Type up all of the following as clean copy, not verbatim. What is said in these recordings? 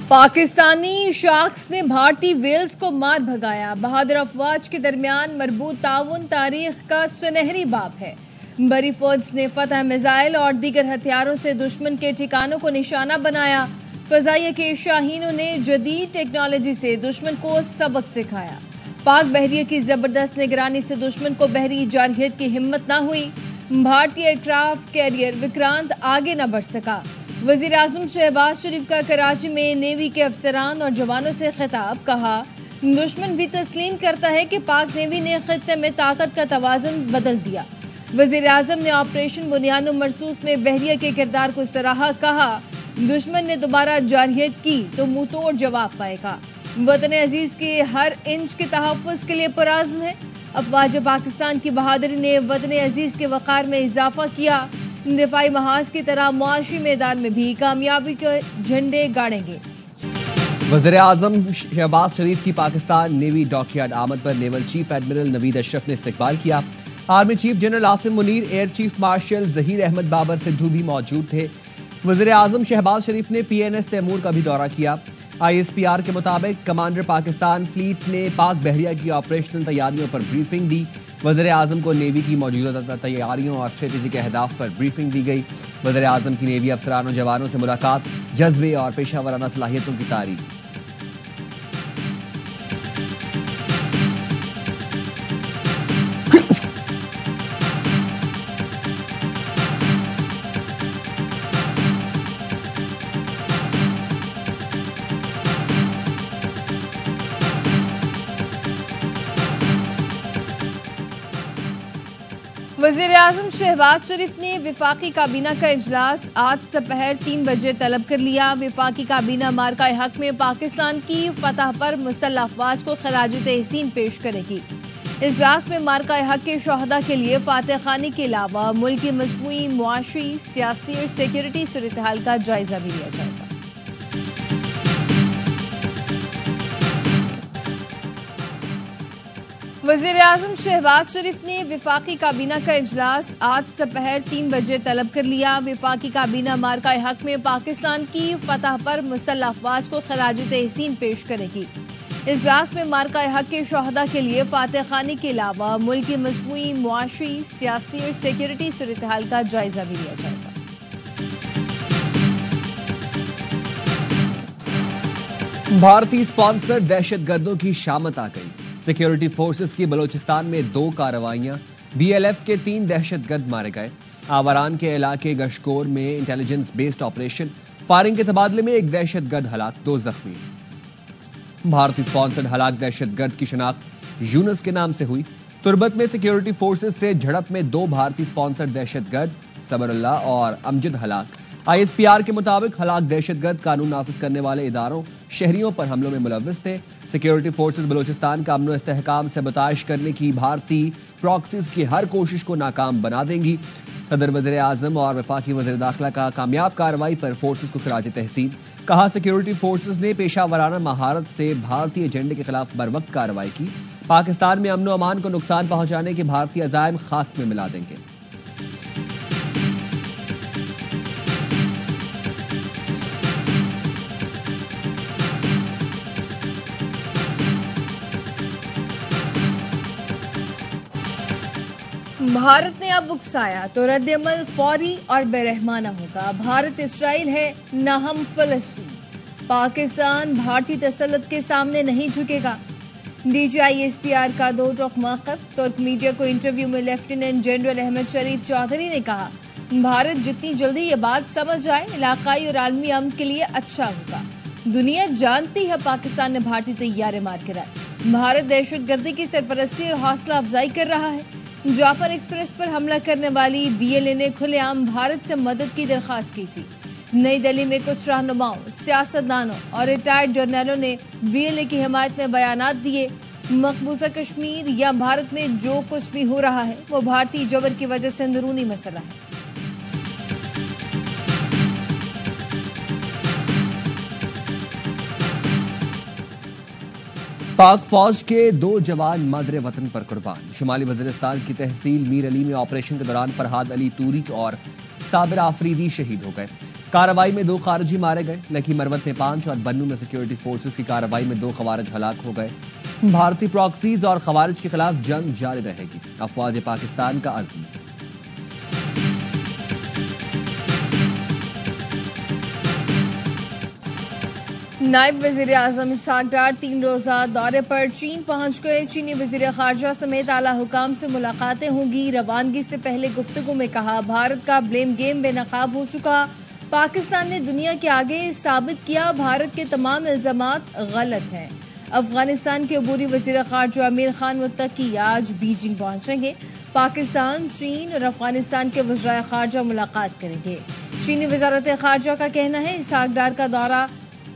पाकिस्तानी शाख्स ने भारतीय वेल्स को मार भगाया। बहादुर अफवाज के दरमियान मरबूत ताउन तारीख का सुनहरी बाब है। बरी फौज ने फतह मिसाइल और दीगर हथियारों से दुश्मन के ठिकानों को निशाना बनाया। फजाइया के शाहीनों ने जदीद टेक्नोलॉजी से दुश्मन को सबक सिखाया। पाक बहरिया की जबरदस्त निगरानी से दुश्मन को बहरी जारहियत की हिम्मत न हुई। भारतीय एयरक्राफ्ट कैरियर विक्रांत आगे न बढ़ सका। वजीर आजम शहबाज शरीफ का कराची में नेवी के अफसरान और जवानों से खिताब, कहा दुश्मन भी तस्लीम करता है कि पाक नेवी ने खित्ते में ताकत का तवाज़ुन बदल दिया। वजीर आजम ने ऑपरेशन बुनियानो मरसूस में बहरिया के किरदार को सराहा, कहा दुश्मन ने दोबारा जारहियत की तो मुंह तोड़ जवाब पाएगा। वतन अजीज के हर इंच के तहफ़्फ़ुज़ के लिए पुरअज़्म है। अफवाज पाकिस्तान की बहादुरी ने वतन अजीज के वक़ार में इजाफा किया। दिफाई महाज की तरह मुआशी मैदान में भी कामयाबी के झंडे गाड़ेंगे। वज़ीर आज़म शहबाज शरीफ की पाकिस्तान नेवी डॉकयार्ड आमद पर naval chief admiral Naveed Ashraf ने इस्तकबाल किया। Army chief general Asim Munir, air chief marshal Zaheer Ahmed Babar Sidhu भी मौजूद थे। वज़ीर आज़म शहबाज शरीफ ने PNS तैमूर का भी दौरा किया। ISPR के मुताबिक कमांडर पाकिस्तान फ्लीट ने पाक बहरिया की ऑपरेशनल तैयारियों पर ब्रीफिंग दी। वज़ीर आज़म को नेवी की मौजूदा तैयारियों और स्ट्रेटेजी के अहदाफ पर ब्रीफिंग दी गई। वज़ीर आज़म की नेवी अफसरान और जवानों से मुलाकात, जज्बे और पेशा वराना सलाहियतों की तारीफ। वज़ीर आज़म शहबाज शरीफ ने विफाकी काबीना का इजलास आज दोपहर 3 बजे तलब कर लिया। विफाकी काबीना मार्का हक में पाकिस्तान की फतह पर मुसल्लह अफवाज को खराज तहसीन पेश करेगी। इजलास में मार्का हक के शहदा के लिए फातह खानी के अलावा मुल्क की मजमूई मुआशी, सियासी और सिक्योरिटी सूरत हाल का जायजा भी लिया जाएगा। वज़ीर आज़म शहबाज शरीफ ने विफाकी काबीना का इजलास आज दोपहर 3 बजे तलब कर लिया। विफाकी काबीना मार्का हक में पाकिस्तान की फतह पर मुसल्लह अफवाज को खराज तहसीन पेश करेगी। इजलास में मार्का हक के शहदा के लिए फातह खानी के अलावा मुल्क की मजमूई मुआशी, सियासी और सिक्योरिटी सूरत हाल का जायजा भी लिया जाएगा। भारतीय स्पॉन्सर्ड दहशतगर्दों की शामत आ गई। सिक्योरिटी फोर्सेस की बलोचिस्तान में 2 कार्रवाइयां, BLF के 3 दहशतगर्द मारे गए। आवारान के इलाके गशकोर में इंटेलिजेंस बेस्ड ऑपरेशन, फायरिंग के तबादले में 1 दहशतगर्द हलाक, 2 जख्मी। भारतीय स्पॉन्सर्ड हलाक दहशतगर्द की शनाख्त यूनस के नाम से हुई। तुर्बत में सिक्योरिटी फोर्सेस से झड़प में 2 भारतीय स्पॉन्सर्ड दहशतगर्द सबरुल्लाह और अमजद हलाक। ISPR के मुताबिक हलाक दहशतगर्द कानून नाफिज करने वाले इदारों, शहरियों पर हमलों में मुलव्विस थे। सिक्योरिटी फोर्सेस बलूचिस्तान का अमन इस्तेहकाम से बताश करने की भारतीय प्रॉक्सीज की हर कोशिश को नाकाम बना देंगी। सदर वज़ीर आज़म और वफाकी वज़ीर दाखिला का कामयाब कार्रवाई पर फोर्सेस को खराज तहसीन, कहा सिक्योरिटी फोर्सेस ने पेशा वराना महारत से भारतीय एजेंडे के खिलाफ बरवक्त कार्रवाई की। पाकिस्तान में अमन व अमान को नुकसान पहुंचाने के भारतीय अज़ाइम खाक में मिला देंगे। भारत ने अब उकसाया तो रद्द-ए-अमल फौरी और बेरहमाना होगा। भारत इसराइल है, न हम फलस्तीन। पाकिस्तान भारतीय तसल्लुत के सामने नहीं झुकेगा। DG ISPR का 2 टोक मौक़िफ़। तुर्क मीडिया को इंटरव्यू में लेफ्टिनेंट जनरल अहमद शरीफ चौधरी ने कहा भारत जितनी जल्दी ये बात समझ जाए इलाकाई और आलमी अमन के लिए अच्छा होगा। दुनिया जानती है पाकिस्तान ने भारतीय तैयारे मार गिराए। भारत दहशतगर्दी की सरपरस्ती और हौसला अफजाई कर रहा है। जाफर एक्सप्रेस पर हमला करने वाली BLA ने खुलेआम भारत से मदद की दरखास्त की थी। नई दिल्ली में कुछ रहनुमाओं, सियासतदानों और रिटायर्ड जर्नलों ने BLA की हिमायत में बयानात दिए। मकबूजा कश्मीर या भारत में जो कुछ भी हो रहा है वो भारतीय जबर की वजह से अंदरूनी मसला है। पाक फौज के 2 जवान मादरे वतन पर कुर्बान। शुमाली वजीरिस्तान की तहसील मीर अली में ऑपरेशन के दौरान फरहाद अली तूरी और साबिर आफरीदी शहीद हो गए। कार्रवाई में 2 खारिजी मारे गए। लकी मरवत में 5 और बन्नू में सिक्योरिटी फोर्सेस की कार्रवाई में 2 खवारिज हलाक हो गए। भारतीय प्रॉक्सीज और खवारिज के खिलाफ जंग जारी रहेगी, अफवाज पाकिस्तान का अज़्म। नायब वज़ीर आज़म इसहाक डार 3 रोज़ा दौरे पर चीन पहुंच गए। चीनी वज़ीर ख़ारजा समेत आला हुकाम से मुलाकातें होंगी। रवानगी से पहले गुफ्तगू में कहा, भारत का ब्लेम गेम बेनकाब हो चुका। पाकिस्तान ने दुनिया के आगे साबित किया भारत के तमाम इल्ज़ामात गलत हैं। अफगानिस्तान के अबूरी वज़ीर ख़ारजा अमीर खान मुत्तकी आज बीजिंग पहुंचेंगे। पाकिस्तान, चीन और अफगानिस्तान के वज़राए ख़ारजा मुलाकात करेंगे। चीनी वज़ारत ख़ारजा का कहना है इसहाक डार का दौरा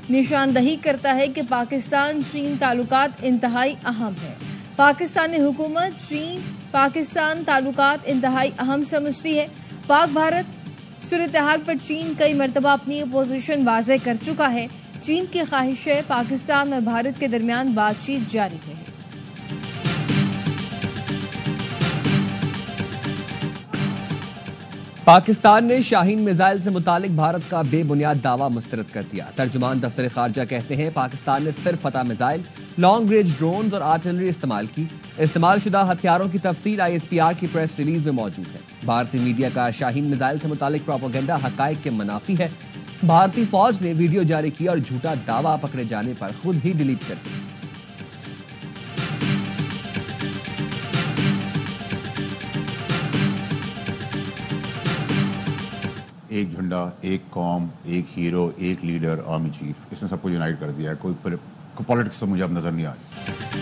निशानदही करता है कि पाकिस्तान चीन ताल्लुकात इंतहाई अहम है। पाकिस्तानी हुकूमत चीन पाकिस्तान ताल्लुकात इंतहाई अहम समझती है। पाक भारत सूरत-ए-हाल पर चीन कई मरतबा अपनी पोजीशन वाज़ेह कर चुका है। चीन की ख्वाहिश है पाकिस्तान और भारत के दरमियान बातचीत जारी रहे। पाकिस्तान ने शाहीन मिसाइल से मुतालिक भारत का बेबुनियाद दावा मुस्तरद कर दिया। तर्जुमान दफ्तर खारजा कहते हैं पाकिस्तान ने सिर्फ फतह मिसाइल, लॉन्ग रेंज ड्रोन्स और आर्टिलरी इस्तेमाल की। इस्तेमाल शुदा हथियारों की तफसील ISPR की प्रेस रिलीज में मौजूद है। भारतीय मीडिया का शाहीन मिसाइल से मुतालिक प्रोपेगेंडा हकायक के मुनाफी है। भारतीय फौज ने वीडियो जारी किया और झूठा दावा पकड़े जाने पर खुद ही डिलीट कर दिया। एक झंडा, एक कौम, एक हीरो, एक लीडर, आर्मी चीफ, इसने सबको यूनाइट कर दिया है। कोई पॉलिटिक्स तो मुझे अब नजर नहीं आ रही।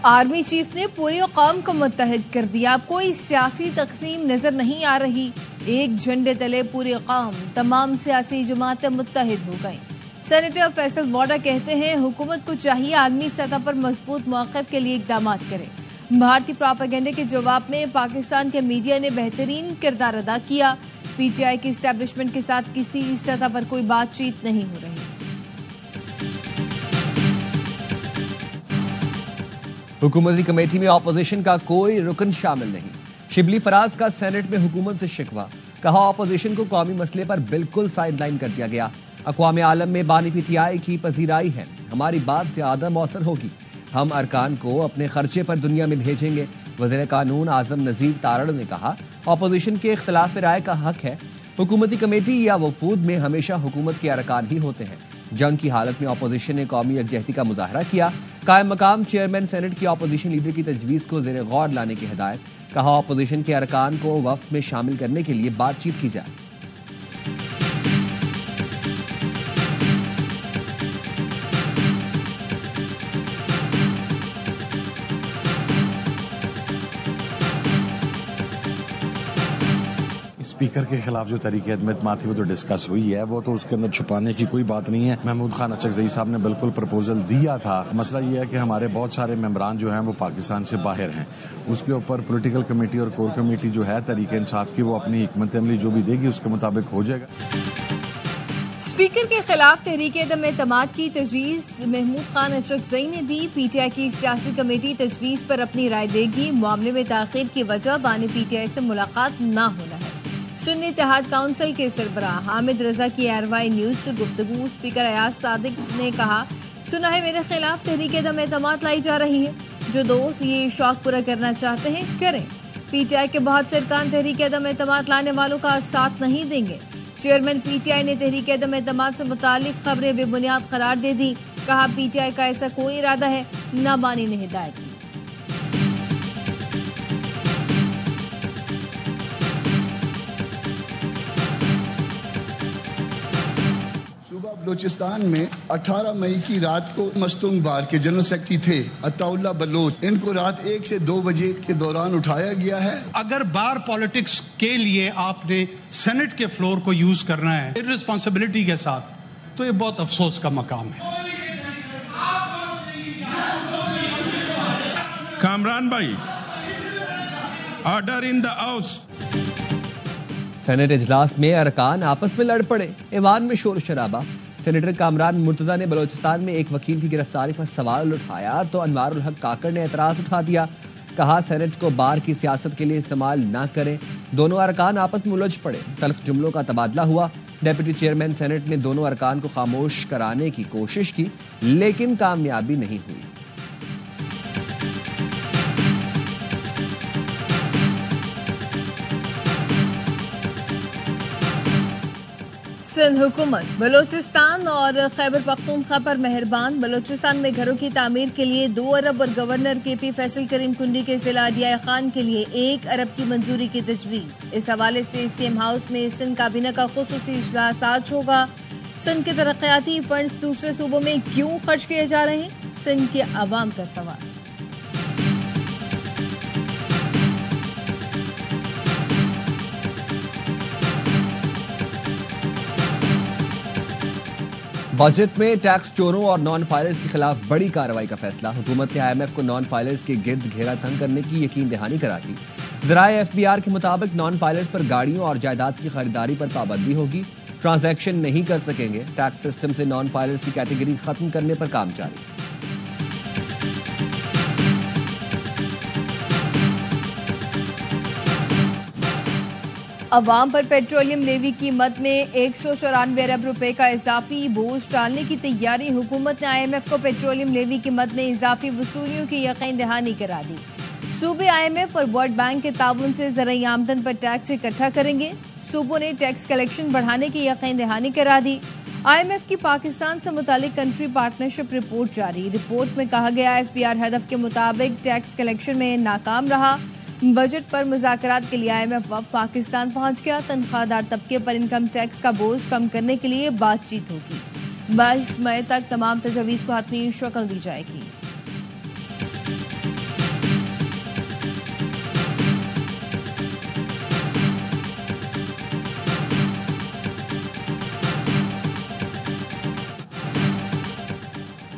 आर्मी चीफ ने पूरी कौम को मुत्तहिद कर दिया। कोई सियासी तकसीम नजर नहीं आ रही। एक झंडे तले पूरी कौम, तमाम सियासी जमातें मुत्तहिद हो गईं। सेनेटर फैसल वोडा कहते हैं हुकूमत को चाहिए आलमी सतह पर मजबूत मौक़िफ़ के लिए इक़दामात करे। भारतीय प्रोपेगेंडे के जवाब में पाकिस्तान के मीडिया ने बेहतरीन किरदार अदा किया। PTI की एस्टैब्लिशमेंट के साथ किसी सतह पर कोई बातचीत नहीं हो रही। हुकूमती कमेटी में अपोजिशन का कोई रुकन शामिल नहीं। शिबली फराज का सेनेट में हुकूमत से शिकवा, कहा अपोजिशन को कौमी मसले पर बिल्कुल साइडलाइन कर दिया गया। अक़वाम आलम में बानी PTI की पजीराई है, हमारी बात ज़्यादा मौसर होगी। हम अरकान को अपने खर्चे पर दुनिया में भेजेंगे। वज़ीर कानून आज़म नज़ीर तारड़ ने कहा अपोजिशन के इख्तिलाफ राय का हक है। हुकूमती कमेटी या वफूद में हमेशा हुकूमत के अरकान ही होते हैं। जंग की हालत में अपोजिशन ने कौमी यकजहती का मुजाहरा किया। कायम मकाम चेयरमैन सेनेट की अपोजिशन लीडर की तजवीज़ को ज़ेर गौर लाने की हिदायत, कहा अपोजिशन के अरकान को वफ़द में शामिल करने के लिए बातचीत की जाए। स्पीकर के खिलाफ जो तरीके एतमाद थी वो तो डिस्कस हुई है, वो तो उसके अंदर छुपाने की कोई बात नहीं है। महमूद खान अचकज़ई साहब ने बिल्कुल प्रपोजल दिया था। मसला ये है कि हमारे बहुत सारे मेंबरान जो हैं वो पाकिस्तान से बाहर हैं। उसके ऊपर पॉलिटिकल कमेटी और कोर कमेटी जो है तरीके इंसाफ की, वो अपनी हिकमत अमली जो भी देगी उसके मुताबिक हो जाएगा। स्पीकर के खिलाफ तहरीक एतमाद की तजवीज़ महमूद खान अचकज़ई ने दी। PTI की सियासी कमेटी तजवीज़ पर अपनी राय देगी। मामले में ताख़ीर की वजह बानी PTI से मुलाकात न होना है। सुन्नी इत्तेहाद काउंसिल के सरबराह हामिद रजा की RY न्यूज से गुफ्तगू। स्पीकर अयाज सादिक ने कहा, सुना है मेरे खिलाफ तहरीक एतमाद लाई जा रही है। जो दोस्त ये शौक पूरा करना चाहते हैं करें। PTI के बहुत से अरकान तहरीक एतमाद लाने वालों का साथ नहीं देंगे। चेयरमैन PTI ने तहरीक एतमाद से मुतालिक खबरें बेबुनियाद करार दे दी। कहा PTI का ऐसा कोई इरादा है न। बानी ने हिदायत की। बलूचिस्तान में 18 मई की रात को मस्तूंग बार के जनरल सेक्रेटरी थे अताउल्ला बलोच, इनको रात 1 से 2 बजे के दौरान उठाया गया है। अगर बार पॉलिटिक्स के लिए आपने सेनेट के फ्लोर को यूज करना है इररिस्पांसिबिलिटी के साथ, तो ये बहुत अफसोस का मकाम है। कामरान भाई, order in the house. Senate इजलास में अरकान आपस में लड़ पड़े, ऐवान में शोर शराबा। सेनेटर कामरान मुर्तजा ने बलोचिस्तान में एक वकील की गिरफ्तारी पर सवाल उठाया तो अनवारुल हक काकड़ ने एतराज उठा दिया। कहा सेनेट को बार की सियासत के लिए इस्तेमाल न करें। दोनों अरकान आपस में उलझ पड़े, तल्ख जुमलों का तबादला हुआ। ڈیپٹی چیئرمین سینٹ نے دونوں ارکان کو خاموش کرانے کی کوشش کی لیکن کامیابی نہیں ہوئی۔ سندھ حکومت بلوچستان اور خیبر پختونخوا پر مہربان، بلوچستان میں گھروں کی تعمیر کے لیے 2 ارب اور گورنر کے پی فیصل کریم کنڈی کے ضلع ڈی آئی خان کے لیے 1 ارب کی منظوری کی تجویز۔ اس حوالے سے سی ایم ہاؤس میں سندھ کابینہ کا خصوصی اجلاس آج ہوگا۔ سندھ کے ترقیاتی فنڈز دوسرے صوبوں میں کیوں خرچ کیے جا رہے ہیں؟ سندھ کے عوام کا سوال۔ بجٹ میں ٹیکس چوروں اور نان فائلرز کے خلاف بڑی کارروائی کا فیصلہ، حکومت نے آئی ایم ایف کو نان فائلرز کے گرد گھیرا تنگ کرنے کی یقین دہانی کرا دی۔ ذرائع ایف بی آر کے مطابق نان فائلرز پر گاڑیوں اور جائیداد کی خریداری پر پابندی ہوگی، ٹرانزیکشن نہیں کر سکیں گے۔ ٹیکس سسٹم سے نان فائلرز کی کیٹیگری ختم کرنے پر کام جاری۔ عوام پر پیٹرولیم لیوی قیمت میں 194 ارب روپے کا اضافی بوجھ ڈالنے کی تیاری، حکومت نے آئی ایم ایف کو پیٹرولیم لیوی قیمت میں اضافی وصولیوں کی یقین دہانی کرا دی۔ صوبے آئی ایم ایف اور ورلڈ بینک کے تعاون سے زرعی آمدن پر ٹیکس اکٹھا کریں گے، صوبوں نے ٹیکس کلیکشن بڑھانے کی یقین دہانی کرا دی۔ آئی ایم ایف کی پاکستان سے متعلق کنٹری پارٹنرشپ رپورٹ جاری، رپورٹ میں کہا گیا ایف بی آر ہدف کے مطابق ٹیکس کلیکشن میں ناکام رہا۔ بجٹ پر مذاکرات کے لیے آئی ایم ایف وفد پاکستان پہنچ گیا، تنخواہ دار طبقے پر انکم ٹیکس کا بوجھ کم کرنے کے لیے بات چیت ہوگی۔ 22 مئی تک تمام تجاویز کو حتمی شکل دی جائے گی۔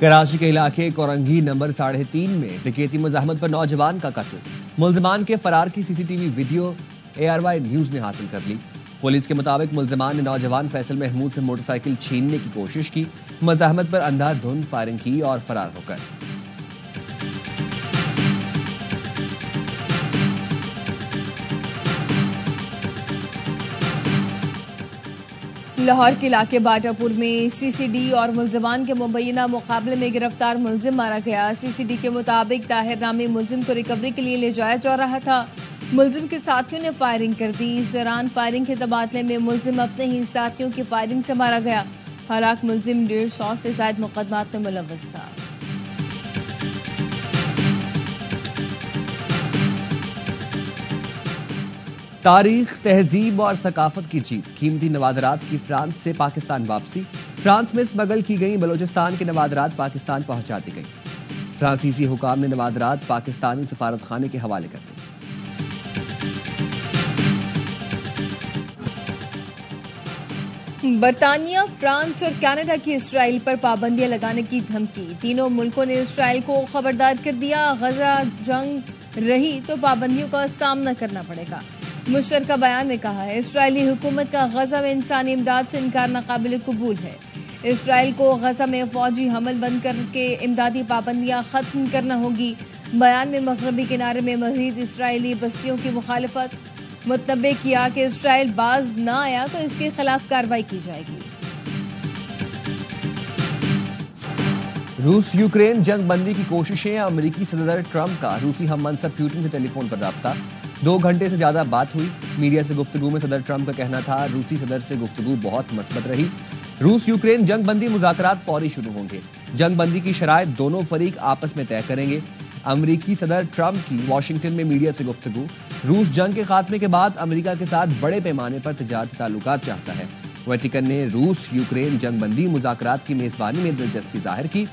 کراچی کے علاقے کورنگی نمبر 3.5 میں ڈکیتی مزاحمت پر نوجوان کا قتل، ملزمان کے فرار کی C C T V video A R Y News نے حاصل کر لی۔ پولیس کے مطابق ملزمان نے نوجوان فیصل محمود سے موٹر سائیکل چھیننے کی کوشش کی، مزاحمت پر اندھا دھند فائرنگ کی اور فرار ہو گئے۔ لاہور کے علاقے باٹا پور میں سی سی ڈی اور ملزمان کے مبینہ مقابلے میں گرفتار ملزم مارا گیا۔ سی سی ڈی کے مطابق طاہر نامی ملزم کو ریکوری کے لیے لے جایا جا رہا تھا، ملزم کے ساتھیوں نے فائرنگ کر دی۔ اس دوران فائرنگ کے تبادلے میں ملزم اپنے ہی ساتھیوں کی فائرنگ سے مارا گیا۔ ہلاک ملزم 150 سے زائد مقدمات میں ملوث تھا۔ تاریخ، تہذیب اور ثقافت کی جیت، قیمتی نوادرات کی فرانس سے پاکستان واپسی، فرانس میں اسمگل کی گئی بلوچستان کے نوادرات پاکستان پہنچا دی گئی۔ فرانسیسی حکام نے نوادرات پاکستانی سفارت خانے کے حوالے کر دی۔ برطانیہ، فرانس اور کینیڈا کی اسرائیل پر پابندیاں لگانے کی دھمکی، تینوں ملکوں نے اسرائیل کو خبردار کر دیا، غزہ جنگ رہی تو پابندیوں کا سامنا کرنا پڑے گا۔ مشترکہ بیان میں کہا ہے اسرائیلی حکومت کا غزہ میں انسانی امداد سے انکار ناقابل قبول ہے۔ اسرائیل کو غزہ میں فوجی حمل بند کر کے امدادی پابندیاں ختم کرنا ہوگی۔ بیان میں مغربی کنارے میں مزید اسرائیلی بستیوں کی مخالفت متنبع کیا کہ اسرائیل باز نہ آیا تو اس کے خلاف کارروائی کی جائے گی۔ روس یوکرین جنگ بندی کی کوششیں، امریکی صدر ٹرمپ کا روسی ہم منصب پیوٹن سے ٹیلی فون پر رابطہ، 2 گھنٹے سے زیادہ بات ہوئی۔ میڈیا سے گفتگو میں صدر ٹرمپ کا کہنا تھا روسی صدر سے گفتگو بہت مثبت رہی۔ روس یوکرین جنگ بندی مذاکرات فوری شروع ہوں گے، جنگ بندی کی شرائط دونوں فریق آپس میں طے کریں گے۔ امریکی صدر ٹرمپ کی واشنگٹن میں میڈیا سے گفتگو، روس جنگ کے خاتمے کے بعد امریکہ کے ساتھ بڑے پیمانے پر تجارتی تعلقات چاہتا ہے۔ ویٹیکن نے روس یوکرین جنگ بندی مذاکرات کی میزبانی میں دلچسپی ظاہر کی۔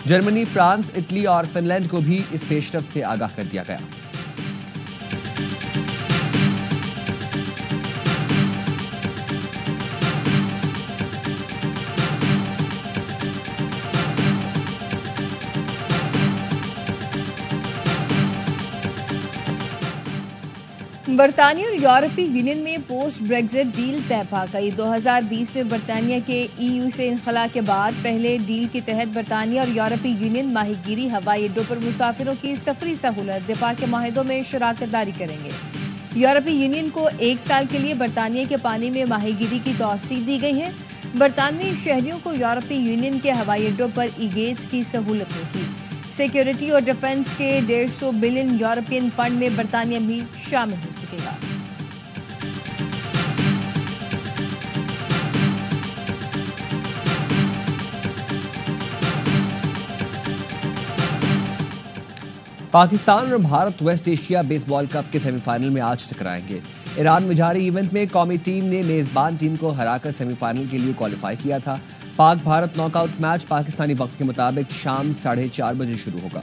جرمنی، فرانس، اٹلی اور فن لینڈ کو بھی اس پیش رفت سے آگاہ کر دیا گیا۔ برطانیہ اور یورپی یونین میں پوسٹ بریگزٹ ڈیل طے پا گئی۔ 2020 میں برطانیہ کے ای یو سے انخلاء کے بعد پہلے ڈیل کے تحت برطانیہ اور یورپی یونین ماہی گیری، ہوائی اڈوں پر مسافروں کی سفری سہولت، دفاع کے معاہدوں میں شراکت داری کریں گے۔ یورپی یونین کو 1 سال کے لیے برطانیہ کے پانی میں ماہی گیری کی توسیع دی گئی ہے. برطانوی شہریوں کو یورپی یونین کے ہوائی اڈوں پر ای گیٹس کی سہولت ہوگی. سیکیورٹی اور ڈیفنس کے 150 بلین یورپین فنڈ میں برطانیہ بھی شامل ہو سکے گا. پاکستان اور بھارت ویسٹ ایشیا بیس بال کپ کے سیمی فائنل میں آج ٹکرائیں گے. ایران میں جاری ایونٹ میں قومی ٹیم نے میزبان ٹیم کو ہرا کر سیمی فائنل کے لیے کوالیفائی کیا تھا. پاک Bharat knock out match Pakistani وقت کے مطابق شام 4:30 بجے شروع ہوگا.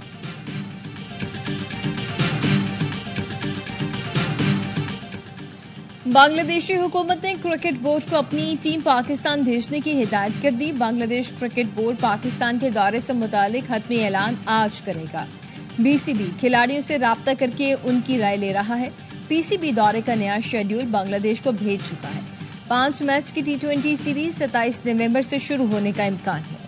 بنگلہ دیشی حکومت نے کرکٹ بورڈ کو اپنی ٹیم پاکستان بھیجنے کی ہدایت کر دی. بنگلہ دیش کرکٹ بورڈ پاکستان کے دورے سے متعلق حتمی اعلان آج کرے گا. بی سی بی کھلاڑیوں سے رابطہ کر کے ان کی رائے لے رہا ہے. پی سی بی دورے کا نیا شیڈول بنگلہ دیش کو بھیج چکا ہے. 5 میچ کی T20 سیریز 27 نومبر سے شروع ہونے کا امکان ہے.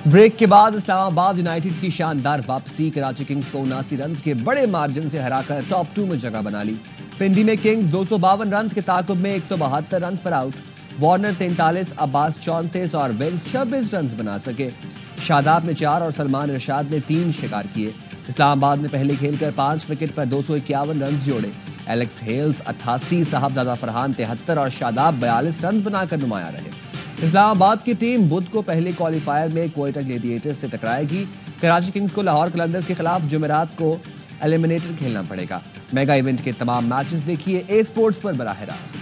بریک کے بعد اسلام آباد یونائیٹڈ کی شاندار واپسی. کراچی کنگز کو 79 رنز کے بڑے مارجن سے ہرا کر ٹاپ 2 میں جگہ بنا لی. پنڈی میں کنگز 252 رنز کے تعاقب میں 172 رنز پر آؤٹ. وارنر 43, عباس 34 اور ونس 26 رنز بنا سکے. شاداب نے 4 اور سلمان رشاد نے 3 شکار کیے. اسلام آباد نے پہلے کھیل کر 5 وکٹ پر 251 رنز جوڑے. ایلیکس ہیلز 88, صاحبزادہ فرحان 73 اور شاداب 42 رنز بنا کر نمایاں رہے. اسلام آباد کی ٹیم بدھ کو پہلے کوالیفائر میں کوئٹہ گلیڈیٹرز سے ٹکرائے گی. کراچی کنگز کو لاہور قلندرز کے خلاف جمعرات کو ایلیمنیٹر کھیلنا پڑے گا. میگا ایونٹ کے تمام میچز دیکھیے اے اسپورٹس پر براہ راست.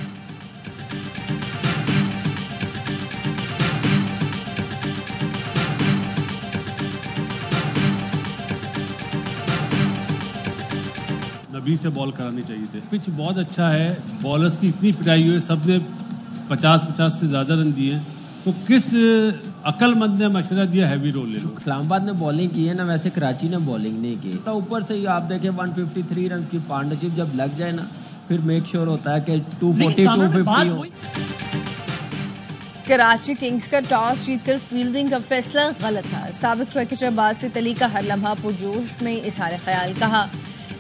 نبی سے بال کرانی چاہیے تھے. پچ بہت اچھا ہے, بالرز کی اتنی پٹائی ہوئی ہے, سب نے 50 سے زیادہ رن دیے ہیں. تو کس عقل مند نے مشورہ دیا ہیوی رول لے لو؟ اسلام آباد نے بالنگ کی ہے نا, ویسے کراچی نے بالنگ نہیں کی. تو اوپر سے آپ دیکھیں 153 رنز کی پارٹنرشپ جب لگ جائے نا, پھر میک شور ہوتا ہے کہ 240 250 ہو. کراچی کنگز کا ٹاس جیت کر فیلڈنگ کا فیصلہ غلط تھا. سابق کرکٹر باسط علی کا ہر لمحہ پرجوش میں اظہار خیال. کہا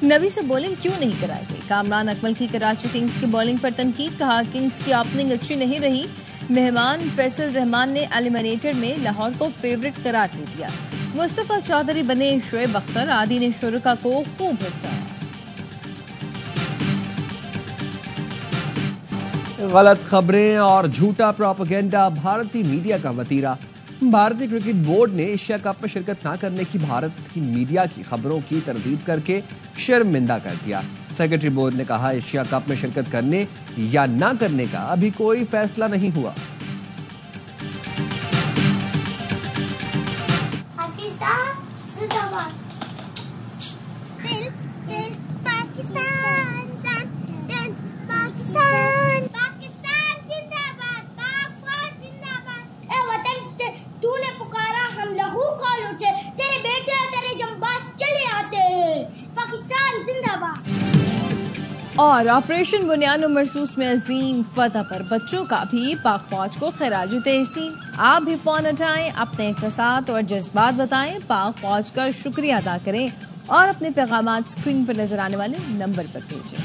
نبی سے بولنگ کیوں نہیں کرائی گئی. کامران اکمل کی کراچی کنگز کی بالنگ پر تنقید. کہا کنگز کی اوپننگ اچھی نہیں رہی. مہمان فیصل رحمان نے ایلیمنیٹر میں لاہور کو فیورٹ قرار دے دیا. مصطفیٰ چودھری بنے شعیب اختر. عادی نے شرکا کو خوب ہنسایا. غلط خبریں اور جھوٹا پروپیگنڈا بھارتی میڈیا کا وتیرہ. بھارتی کرکٹ بورڈ نے ایشیا کپ میں شرکت نہ کرنے کی بھارت کی میڈیا کی خبروں کی تردید کر کے شرمندہ کر دیا. سیکرٹری بورڈ نے کہا ایشیا کپ میں شرکت کرنے یا نہ کرنے کا ابھی کوئی فیصلہ نہیں ہوا. اور آپریشن بنیان و مرصوص میں عظیم فتح پر بچوں کا بھی پاک فوج کو خراج تحسین. آپ بھی فون اٹھائیں, اپنے احساسات اور جذبات بتائیں, پاک فوج کا شکریہ ادا کریں اور اپنے پیغامات اسکرین پر نظر آنے والے نمبر پر بھیجیں.